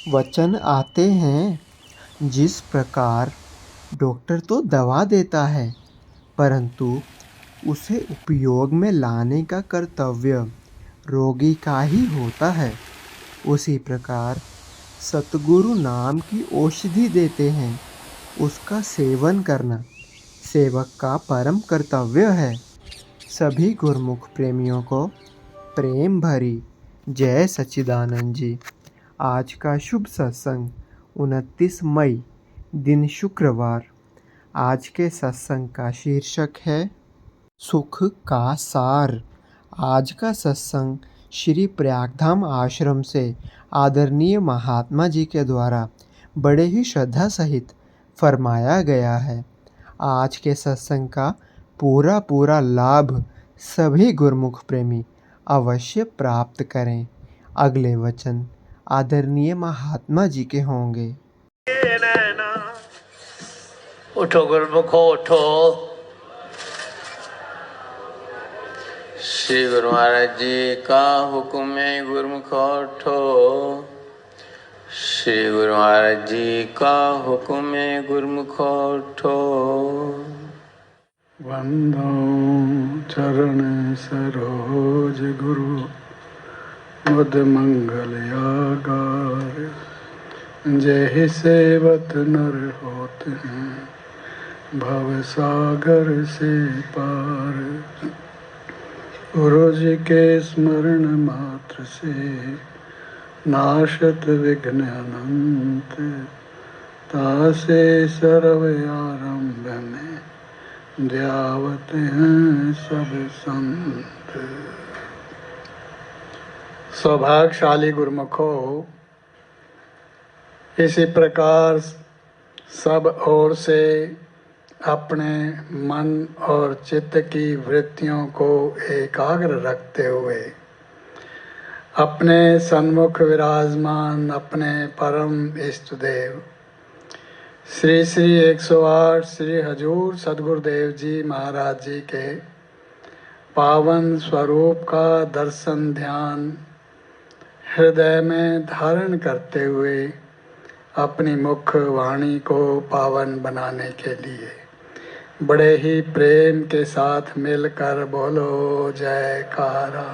वचन आते हैं। जिस प्रकार डॉक्टर तो दवा देता है, परंतु उसे उपयोग में लाने का कर्तव्य रोगी का ही होता है, उसी प्रकार सतगुरु नाम की औषधि देते हैं, उसका सेवन करना सेवक का परम कर्तव्य है। सभी गुरुमुख प्रेमियों को प्रेम भरी जय सच्चिदानंद जी। आज का शुभ सत्संग 29 मई दिन शुक्रवार। आज के सत्संग का शीर्षक है सुख का सार। आज का सत्संग श्री प्रयागधाम आश्रम से आदरणीय महात्मा जी के द्वारा बड़े ही श्रद्धा सहित फरमाया गया है। आज के सत्संग का पूरा लाभ सभी गुरुमुख प्रेमी अवश्य प्राप्त करें। अगले वचन आदरणीय महात्मा जी के होंगे। उठो गुरुमुखो उठो। श्री गुरु महाराज जी का हुक्म है, गुरुमुखो उठो। श्री गुरु महाराज जी का हुक्म है, गुरुमुखो उठो। वंदो चरण सरोज गुरु मुद मंगल आगार। जय सेवत नर होते हैं भव सागर से पार। गुरु जी के स्मरण मात्र से नाशत विघ्न अनंत। तासे सर्व आरंभ में ध्यावत हैं सब संत। सौभाग्यशाली गुरुमुखो, इसी प्रकार सब ओर से अपने मन और चित्त की वृत्तियों को एकाग्र रखते हुए अपने सन्मुख विराजमान अपने परम इष्ट देव श्री श्री 108 श्री हजूर सद्गुरुदेव जी महाराज जी के पावन स्वरूप का दर्शन ध्यान हृदय में धारण करते हुए अपनी मुख वाणी को पावन बनाने के लिए बड़े ही प्रेम के साथ मिलकर बोलो जयकारा।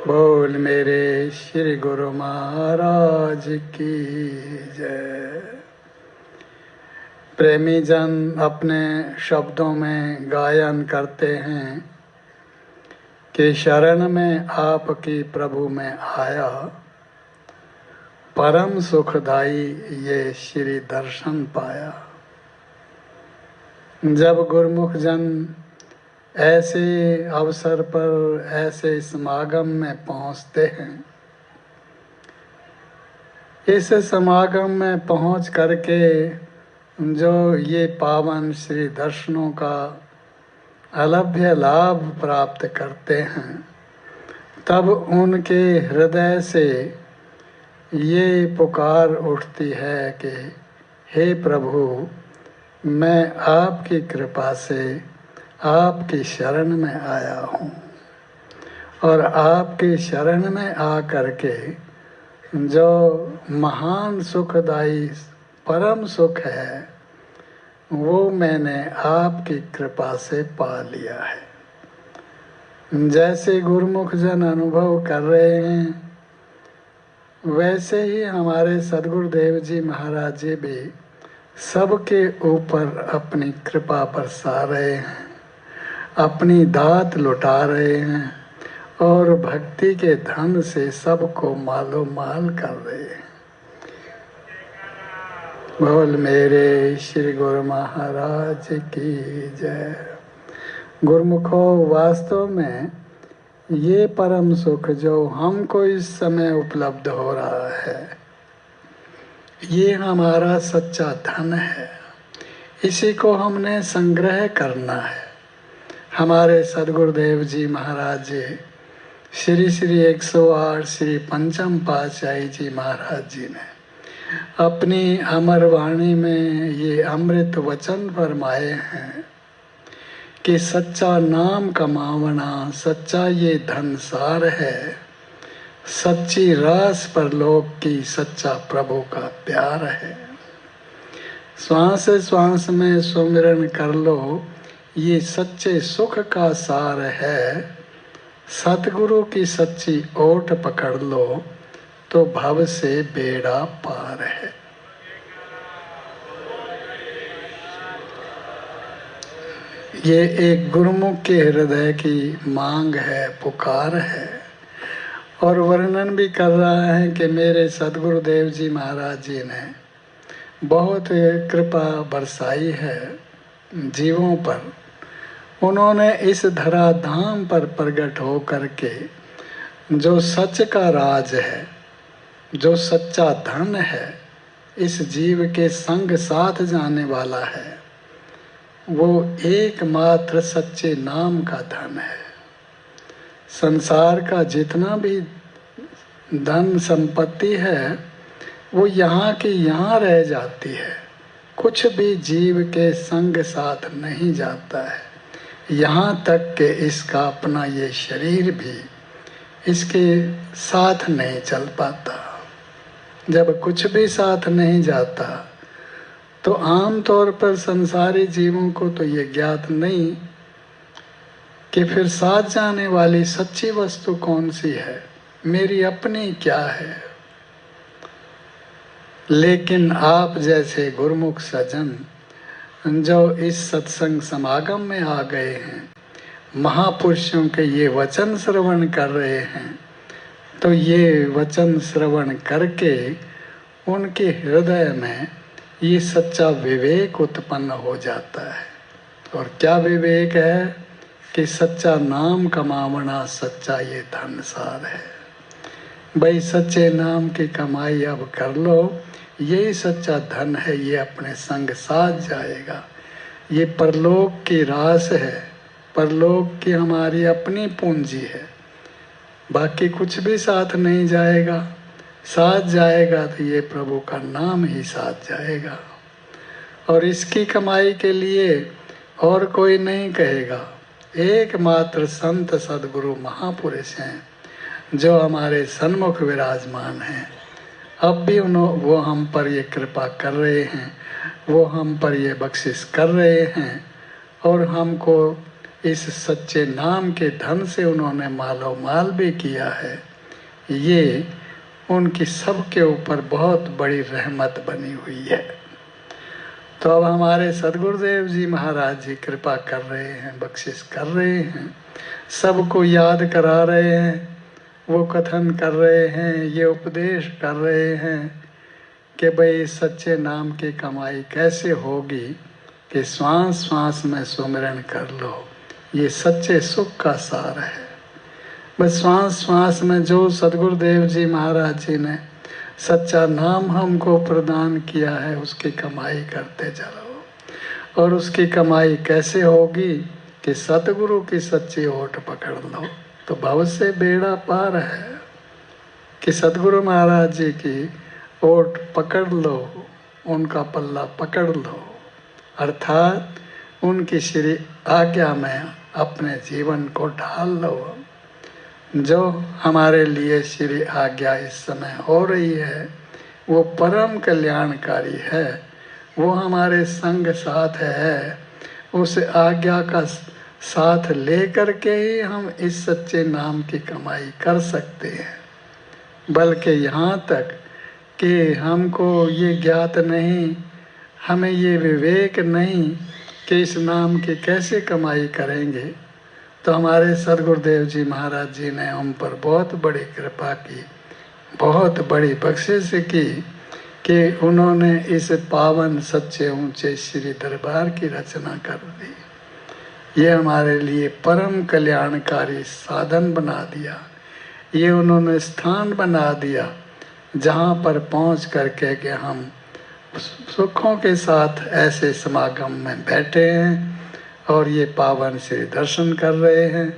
बोल मेरे श्री गुरु महाराज की जय। प्रेमी जन अपने शब्दों में गायन करते हैं कि शरण में आपकी प्रभु में आया, परम सुखदाई ये श्री दर्शन पाया। जब गुरुमुख जन ऐसे अवसर पर ऐसे समागम में पहुंचते हैं, इस समागम में पहुंच करके जो ये पावन श्री दर्शनों का अलभ्य लाभ प्राप्त करते हैं, तब उनके हृदय से ये पुकार उठती है कि हे प्रभु, मैं आपकी कृपा से आपकी शरण में आया हूँ और आपकी शरण में आकर के जो महान सुखदायी परम सुख है वो मैंने आपकी कृपा से पा लिया है। जैसे गुरुमुख जन अनुभव कर रहे हैं, वैसे ही हमारे सद्गुरुदेव जी महाराज जी भी सबके ऊपर अपनी कृपा बरसा रहे हैं, अपनी दात लुटा रहे हैं और भक्ति के धन से सबको मालो माल कर रहे हैं। बोल मेरे श्री गुरु महाराज की जय। गुरुमुखो, वास्तव में ये परम सुख जो हमको इस समय उपलब्ध हो रहा है, ये हमारा सच्चा धन है। इसी को हमने संग्रह करना है। हमारे सद्गुरुदेव जी महाराज जी श्री श्री 108 श्री पंचम पातशाही जी महाराज जी ने अपनी अमर वाणी में ये अमृत वचन फरमाए हैं कि सच्चा नाम कमावना, सच्चा ये धनसार है। सच्ची रास परलोक की सच्चा प्रभु का प्यार है। श्वास श्वास में सुमिरन कर लो, ये सच्चे सुख का सार है। सतगुरु की सच्ची ओट पकड़ लो, तो भव से बेड़ा पार है। ये एक गुरुमुख के हृदय की मांग है, पुकार है। और वर्णन भी कर रहा है कि मेरे सदगुरुदेव जी महाराज जी ने बहुत कृपा बरसाई है जीवों पर। उन्होंने इस धरा धाम पर प्रकट हो करके जो सच का राज है, जो सच्चा धन है, इस जीव के संग साथ जाने वाला है, वो एकमात्र सच्चे नाम का धन है। संसार का जितना भी धन संपत्ति है वो यहाँ की यहाँ रह जाती है, कुछ भी जीव के संग साथ नहीं जाता है। यहाँ तक कि इसका अपना ये शरीर भी इसके साथ नहीं चल पाता। जब कुछ भी साथ नहीं जाता तो आम तौर पर संसारी जीवों को तो ये ज्ञात नहीं कि फिर साथ जाने वाली सच्ची वस्तु कौन सी है, मेरी अपनी क्या है। लेकिन आप जैसे गुरुमुख सज्जन जो इस सत्संग समागम में आ गए हैं, महापुरुषों के ये वचन श्रवण कर रहे हैं, तो ये वचन श्रवण करके उनके हृदय में ये सच्चा विवेक उत्पन्न हो जाता है। और क्या विवेक है कि सच्चा नाम कमावना सच्चा ये धनसार है। भाई सच्चे नाम की कमाई अब कर लो, यही सच्चा धन है, ये अपने संग साथ जाएगा। ये परलोक की रास है, परलोक की हमारी अपनी पूंजी है। बाकी कुछ भी साथ नहीं जाएगा, साथ जाएगा तो ये प्रभु का नाम ही साथ जाएगा। और इसकी कमाई के लिए और कोई नहीं कहेगा, एकमात्र संत सदगुरु महापुरुष हैं जो हमारे सन्मुख विराजमान हैं। अब भी वो हम पर ये कृपा कर रहे हैं, वो हम पर ये बख्शिश कर रहे हैं, और हमको इस सच्चे नाम के धन से उन्होंने मालो माल भी किया है। ये उनकी सबके ऊपर बहुत बड़ी रहमत बनी हुई है। तो अब हमारे सदगुरुदेव जी महाराज जी कृपा कर रहे हैं, बख्शिश कर रहे हैं, सबको याद करा रहे हैं, वो कथन कर रहे हैं, ये उपदेश कर रहे हैं कि भाई सच्चे नाम की कमाई कैसे होगी कि श्वास श्वास में सुमिरन कर लो, ये सच्चे सुख का सार है। बस श्वास श्वास में जो सदगुरुदेव जी महाराज जी ने सच्चा नाम हमको प्रदान किया है, उसकी कमाई करते चलो। और उसकी कमाई कैसे होगी कि सतगुरु की सच्ची ओट पकड़ लो, तो भव से बेड़ा पार है। कि सतगुरु महाराज जी की ओट पकड़ लो, उनका पल्ला पकड़ लो, अर्थात उनकी श्री आज्ञा में अपने जीवन को ढाल लो। जो हमारे लिए श्री आज्ञा इस समय हो रही है वो परम कल्याणकारी है, वो हमारे संग साथ है। उस आज्ञा का साथ लेकर के ही हम इस सच्चे नाम की कमाई कर सकते हैं। बल्कि यहाँ तक कि हमको ये ज्ञात नहीं, हमें ये विवेक नहीं कि इस नाम की कैसे कमाई करेंगे, तो हमारे सदगुरुदेव जी महाराज जी ने हम पर बहुत बड़ी कृपा की, बहुत बड़ी बख्शिश की कि उन्होंने इस पावन सच्चे ऊंचे श्री दरबार की रचना कर दी। ये हमारे लिए परम कल्याणकारी साधन बना दिया, ये उन्होंने स्थान बना दिया जहाँ पर पहुँच करके कि हम सुखों के साथ ऐसे समागम में बैठे हैं और ये पावन श्री दर्शन कर रहे हैं,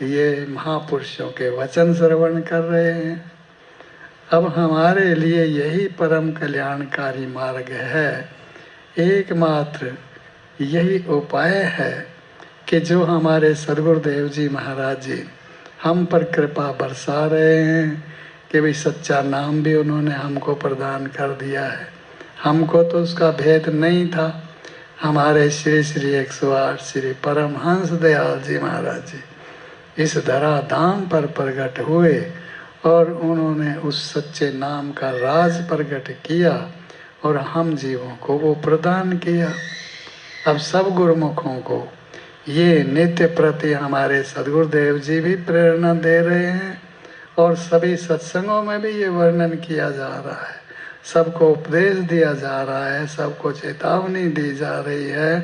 ये महापुरुषों के वचन श्रवण कर रहे हैं। अब हमारे लिए यही परम कल्याणकारी मार्ग है, एकमात्र यही उपाय है कि जो हमारे सदगुरुदेव जी महाराज जी हम पर कृपा बरसा रहे हैं, कि भाई सच्चा नाम भी उन्होंने हमको प्रदान कर दिया है। हमको तो उसका भेद नहीं था। हमारे श्री श्री 108 श्री परमहंस दयाल जी महाराज जी इस धरा धाम पर प्रकट हुए और उन्होंने उस सच्चे नाम का राज प्रकट किया और हम जीवों को वो प्रदान किया। अब सब गुरुमुखों को ये नित्य प्रति हमारे सद्गुरुदेव जी भी प्रेरणा दे रहे हैं और सभी सत्संगों में भी ये वर्णन किया जा रहा है, सबको उपदेश दिया जा रहा है, सबको चेतावनी दी जा रही है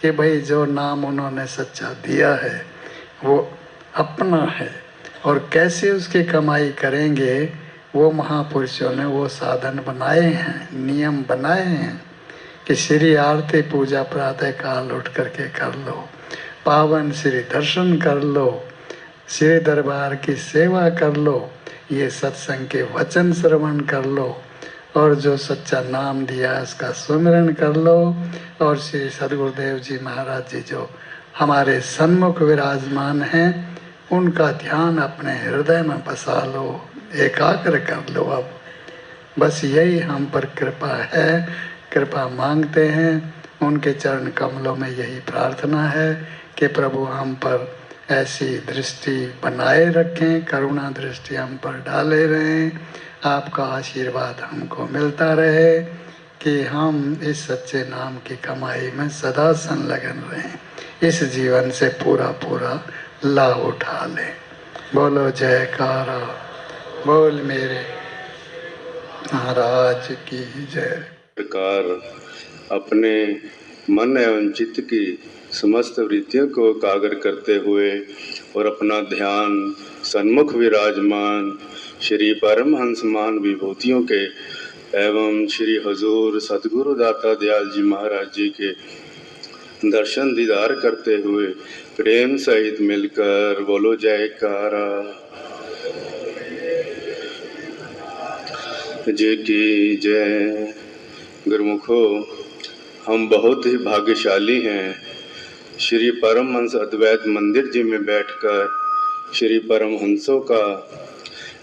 कि भाई जो नाम उन्होंने सच्चा दिया है वो अपना है और कैसे उसकी कमाई करेंगे वो महापुरुषों ने वो साधन बनाए हैं, नियम बनाए हैं कि श्री आरती पूजा प्रातः काल उठ करके कर लो, पावन श्री दर्शन कर लो, श्री दरबार की सेवा कर लो, ये सत्संग के वचन श्रवण कर लो और जो सच्चा नाम दिया उसका सुमिरन कर लो और श्री सद्गुरुदेव जी महाराज जी जो हमारे सन्मुख विराजमान हैं उनका ध्यान अपने हृदय में बसा लो, एकाग्र कर लो। अब बस यही हम पर कृपा है, कृपा मांगते हैं, उनके चरण कमलों में यही प्रार्थना है कि प्रभु हम पर ऐसी दृष्टि बनाए रखें, करुणा दृष्टि हम पर डाले रहें, आपका आशीर्वाद हमको मिलता रहे कि हम इस सच्चे नाम की कमाई में सदा संलग्न रहें, इस जीवन से पूरा पूरा लाभ उठा लें। बोलो जयकारा, बोल मेरे महाराज की जय। प्रकार अपने मन एवं चित्त की समस्त वृत्तियों को एकाग्र करते हुए और अपना ध्यान सन्मुख विराजमान श्री परमहंसमान विभूतियों के एवं श्री हजूर सद्गुरु दाता दयाल जी महाराज जी के दर्शन दीदार करते हुए प्रेम सहित मिलकर बोलो जयकारा। जय की जय। गुरुमुखो, हम बहुत ही भाग्यशाली हैं। श्री परमहंस अद्वैत मंदिर जी में बैठकर श्री परमहंसों का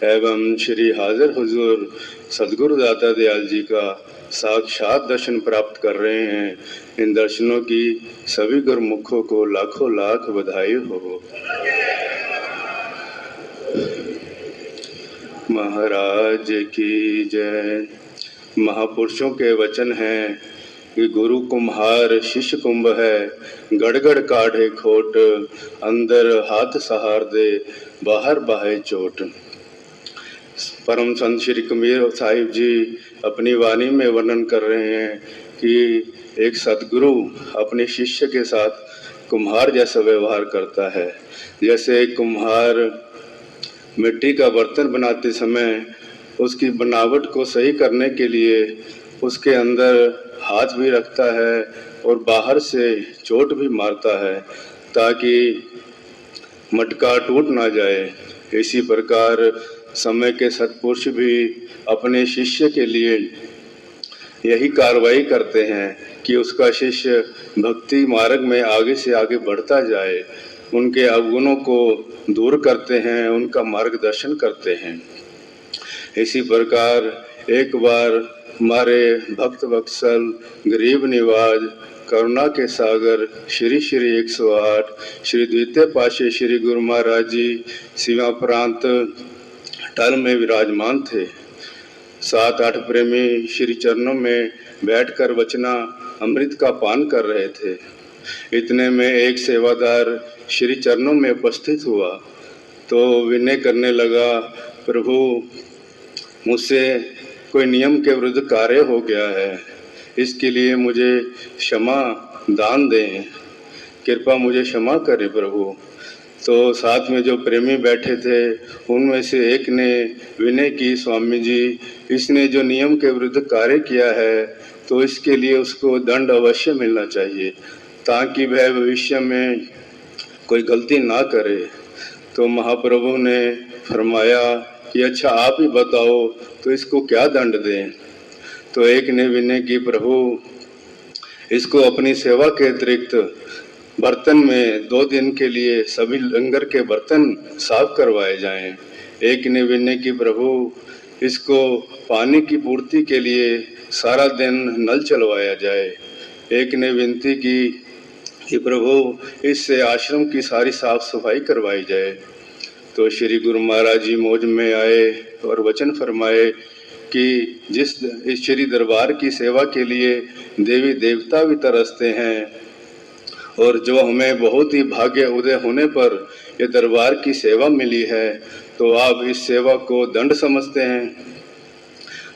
एवं श्री हाजिर हुजूर सद्गुरु दाता दयाल जी का साक्षात दर्शन प्राप्त कर रहे हैं। इन दर्शनों की सभी गुरुमुखों को लाखों लाख बधाई हो। महाराज की जय। महापुरुषों के वचन हैं कि गुरु कुम्हार शिष्य कुंभ है, गड़गड़ काढ़े खोट, अंदर हाथ सहार दे, बाहर बाहे चोट। परम संत श्री कबीर साहिब जी अपनी वाणी में वर्णन कर रहे हैं कि एक सतगुरु अपने शिष्य के साथ कुम्हार जैसा व्यवहार करता है। जैसे एक कुम्हार मिट्टी का बर्तन बनाते समय उसकी बनावट को सही करने के लिए उसके अंदर हाथ भी रखता है और बाहर से चोट भी मारता है ताकि मटका टूट ना जाए। इसी प्रकार समय के सत्पुरुष भी अपने शिष्य के लिए यही कार्रवाई करते हैं कि उसका शिष्य भक्ति मार्ग में आगे से आगे बढ़ता जाए, उनके अवगुणों को दूर करते हैं, उनका मार्गदर्शन करते हैं। इसी प्रकार एक बार हमारे भक्त वत्सल गरीब निवाज करुणा के सागर श्री श्री 108 श्री द्वितीय पातशाह श्री गुरु महाराज जी सीमा प्रांत टल में विराजमान थे। 7-8 प्रेमी श्री चरणों में बैठकर वचना अमृत का पान कर रहे थे। इतने में एक सेवादार श्री चरणों में उपस्थित हुआ तो विनय करने लगा, प्रभु मुझसे कोई नियम के विरुद्ध कार्य हो गया है, इसके लिए मुझे क्षमा दान दें, कृपा मुझे क्षमा करें प्रभु। तो साथ में जो प्रेमी बैठे थे उनमें से एक ने विनय की, स्वामी जी इसने जो नियम के विरुद्ध कार्य किया है तो इसके लिए उसको दंड अवश्य मिलना चाहिए ताकि वह भविष्य में कोई गलती ना करे। तो महाप्रभु ने फरमाया कि अच्छा आप ही बताओ तो इसको क्या दंड दें। तो एक ने विनय की, प्रभु इसको अपनी सेवा के अतिरिक्त बर्तन में 2 दिन के लिए सभी लंगर के बर्तन साफ करवाए जाएं। एक ने विनय की प्रभु इसको पानी की पूर्ति के लिए सारा दिन नल चलवाया जाए। एक ने विनती की कि प्रभु इससे आश्रम की सारी साफ सफाई करवाई जाए। तो श्री गुरु महाराज जी मौज में आए और वचन फरमाए कि जिस इस श्री दरबार की सेवा के लिए देवी देवता भी तरसते हैं और जो हमें बहुत ही भाग्य उदय होने पर ये दरबार की सेवा मिली है, तो आप इस सेवा को दंड समझते हैं।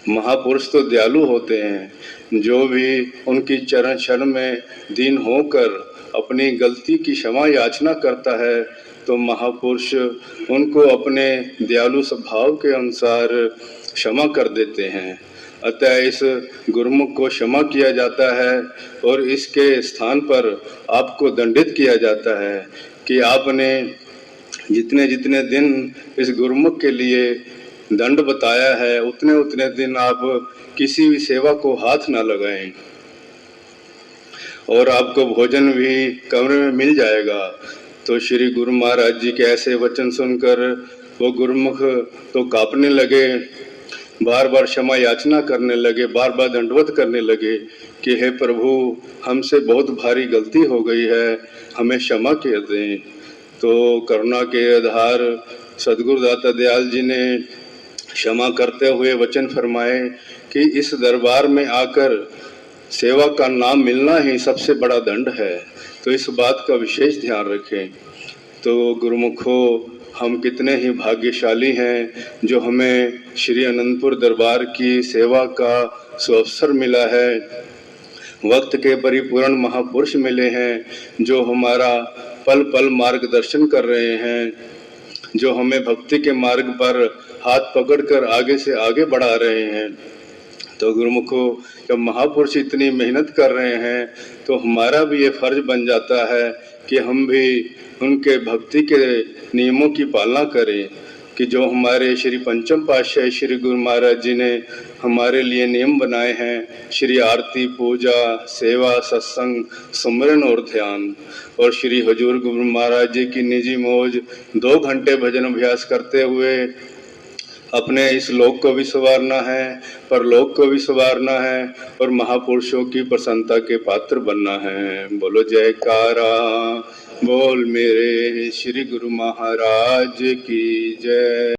महापुरुष तो दयालु होते हैं, जो भी उनकी चरण शरण में दीन होकर अपनी गलती की क्षमा याचना करता है, तो महापुरुष उनको अपने दयालु स्वभाव के अनुसार क्षमा कर देते हैं। अतः इस गुरुमुख को क्षमा किया जाता है और इसके स्थान पर आपको दंडित किया जाता है कि आपने जितने जितने दिन इस गुरुमुख के लिए दंड बताया है, उतने उतने दिन आप किसी भी सेवा को हाथ ना लगाएं और आपको भोजन भी कमरे में मिल जाएगा। तो श्री गुरु महाराज जी के ऐसे वचन सुनकर वो गुरुमुख तो कांपने लगे, बार बार क्षमा याचना करने लगे, बार बार दंडवत करने लगे कि हे प्रभु, हमसे बहुत भारी गलती हो गई है, हमें क्षमा कर दें। तो करुणा के आधार सदगुरु दाता दयाल जी ने क्षमा करते हुए वचन फरमाए कि इस दरबार में आकर सेवा का नाम मिलना ही सबसे बड़ा दंड है, तो इस बात का विशेष ध्यान रखें। तो गुरुमुखो, हम कितने ही भाग्यशाली हैं जो हमें श्री अनंतपुर दरबार की सेवा का सुअवसर मिला है। वक्त के परिपूर्ण महापुरुष मिले हैं जो हमारा पल पल मार्गदर्शन कर रहे हैं, जो हमें भक्ति के मार्ग पर हाथ पकड़कर आगे से आगे बढ़ा रहे हैं। तो गुरुमुखो, जब महापुरुष इतनी मेहनत कर रहे हैं, तो हमारा भी ये फर्ज बन जाता है कि हम भी उनके भक्ति के नियमों की पालना करें कि जो हमारे श्री पंचम पातशाही श्री गुरु महाराज जी ने हमारे लिए नियम बनाए हैं, श्री आरती, पूजा, सेवा, सत्संग, सुमरन और ध्यान, और श्री हजूर गुरु महाराज जी की निजी मौज 2 घंटे भजन अभ्यास करते हुए अपने इस लोक को भी संवारना है, परलोक को भी संवारना है और महापुरुषों की प्रसन्नता के पात्र बनना है। बोलो जयकारा, बोल मेरे श्री गुरु महाराज की जय।